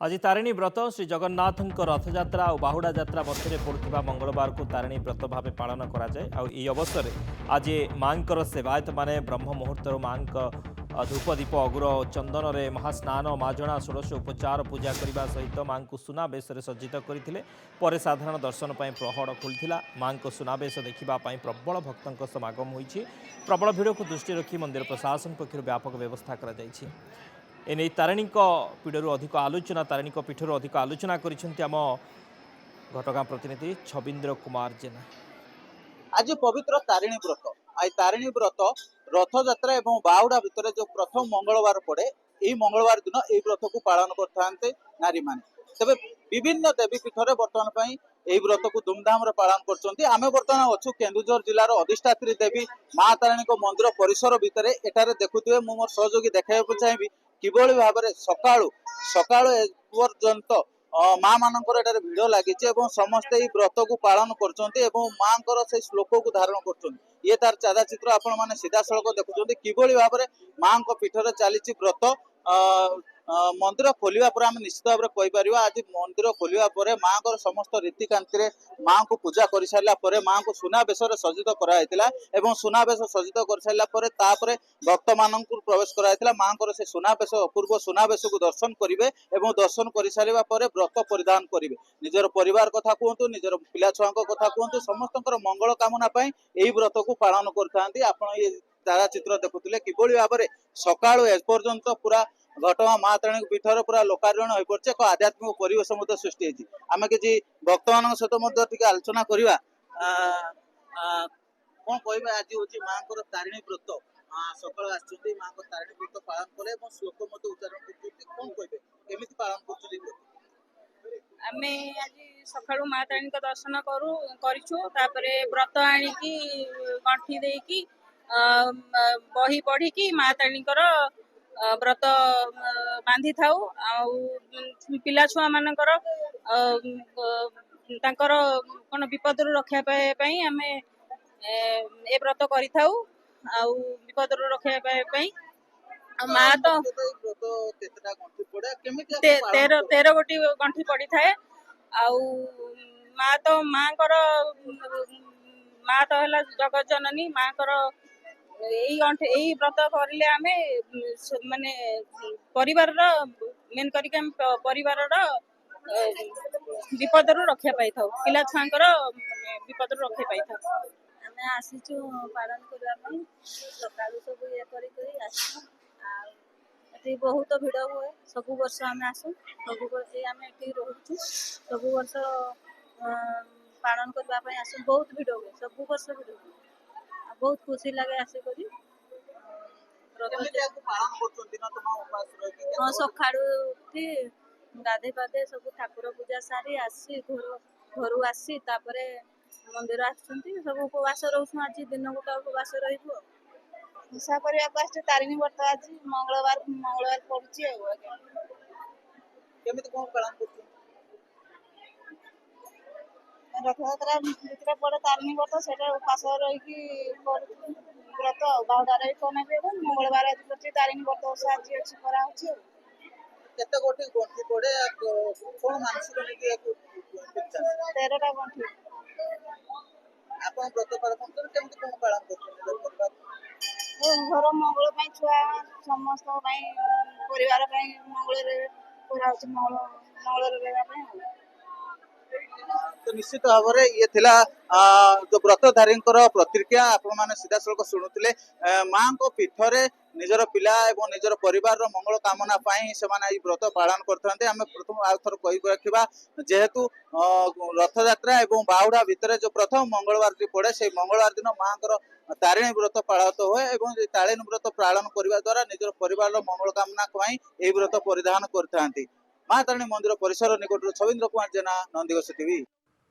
आज तारिणी व्रत श्री जगन्नाथ रथयात्रा और बाहुड़ा यात्रा मध्य पड़ुवा मंगलवार को तारिणी व्रत भाव पालन कराए। अवसर में आज माँ सेवायत मैंने ब्रह्म मुहूर्त माँ धूप दीप अगुर चंदन में महास्नान माजणा षोड़श उपचार पूजा करने सहित माँ को सुनावेश सज्जित करते साधारण दर्शन पर प्रहड़ खुलता। माँ को सुनावेश देखापी प्रबल भक्तों समागम होती। प्रबल भिड़ को दृष्टि रखी मंदिर प्रशासन पक्षर व्यापक व्यवस्था कर एने तारिणी पीठर अधिक आलोचना अधिक आलोचना करिसेंति आम घटगां प्रतिनिधि छबिंद्र कुमार जेना। आज पवित्र तारिणी व्रत आज तारिणी व्रत रथयात्रा एवं बाहुड़ा भितर जो प्रथम मंगलवार पड़े यही मंगलवार दिन यही व्रत को पालन करते नारी माने। तेबे विभिन्न देवी पीठर बर्तमान यही व्रत को धूमधाम रे पालन कर बर्तमान अच्छु केन्दुझर जिलार अधिष्ठात्री देवी माँ तारिणी मंदिर परिसर भितर एटारे देखुए मु मोर सहयोगी देखा चाहिए किभली भाव सकाळु सकाळु पर्यंत माँ मानकर एटारे भिड़ लगी समस्ते ये व्रत को पालन कर माँ से श्लोक को धारण कर ये तार चादा चित्र आपण मैंने सीधा सड़क देखुं किभली भाव माँ पीठर चली व्रत मंदिर खोलिया पर आम निश्चित भाव कहीपर आज मंदिर खोलिया पर माँ को समस्त रीतिकांति माँ को पूजा कर सारा माँ को सुनावेश सज्जित कराई सुनावेश सज्जित कर सारापर भक्त मान प्रवेश कराई माँ को से सुनावेश अपूर्व सुनावेश को दर्शन करेंगे दर्शन कर सारा व्रत परिधान करेंगे निजर परिवार कथा कहतु निजर पिला छुआ कथा कहतु समस्त मंगल कामना यही व्रत को पालन कर तारा चित्र देखुले किभली भाव सकाळु एपर्यंत पूरा घटगां माँ तारिणी पीठर पूरा लोकार्पण हो पड़े एक आध्यात्मिक परिवेश सृष्टि होती। आम कि भक्त मान सहित आलोचना करवा कौन कह आज हूँ माँ को तारिणी व्रत सकाल आसुच्च माँ को तारिणी व्रत पालन कले श्लोक उच्चारण कौन कहे केमी पालन आमे आज सकाळु माँ तारिणी को दर्शन करूँ व्रत आणिकी गंठी देकी बही पढ़ी की माँ तारिणी व्रत बांधि थाऊ पिला छुआ मानकर तांकर कौन विपद रक्षा पाई आमे ए व्रत करि थाऊ विपद रक्षा पाई माँ तो 13 गोटी गंठी पड़ी थाए माँ तो माँ तो है जगत जननी माँ यही व्रत करिले आमे माने परिवार मेन करिके परिवार विपद रक्षा पाई था पिला छुआंकर विपद रक्षा पाई था आमे आसीचु पालन करबा पई सकाळु सब ये करी करी आसी एटी बहुत भिड़ हुए सब वर्ष आमे आसु सब वर्ष आमे एटी रहउछु सब वर्ष पालन करबा पई आसु बहुत भिड़ हुए सब वर्ष भिड़ हुए बहुत खुशी लगे आसे करी हाँ सकाळु उठी गाधे पाधे सब ठाकुर पूजा सारी आसी घर आसी तापरे मंदिर आसुंती सब उपवास रहउछु आज दिन गोटा उपवास रहिबो निशा करिया पास तारिणी व्रत आज मंगलवार पड़ुची केमिति कोन पालन करछु रथयात्रा भितर पड़े तारिणी व्रत से उपास रही व्रत बाहुड़ा कौन मंगलवार आज कर तारिणी व्रत आज अच्छी कराऊँ केते गोटी गंठी पड़े कोन मानसिक लेके 13टा गंठी आपण व्रत पालन कर केमिति कोन पालन करछु घर मंगल छुआ समस्त परिवार मंगल मंगल रहा तो निश्चित भाव में ये थिला जो व्रतधारी प्रतिक्रिया आपण मैंने सीधा सड़क शुणुते माँ को पीठरे निजर पिला एवं निजर परिवार मंगल कामना से व्रत पालन करते आम प्रथम आउ थर कही रखा जेहेतु रथयात्रा एवं बाहुड़ा भितर जो प्रथम मंगलवार पड़े से मंगलवार दिन माँ तारिणी व्रत पालित हुए और तारिणी व्रत पालन करने द्वारा निजर परिवार मंगल कामना यही व्रत परिधान करते माँ तारिणी मंदिर परिसर निकट छबिंद्र कुमार जेना नंदीघोष टीवी।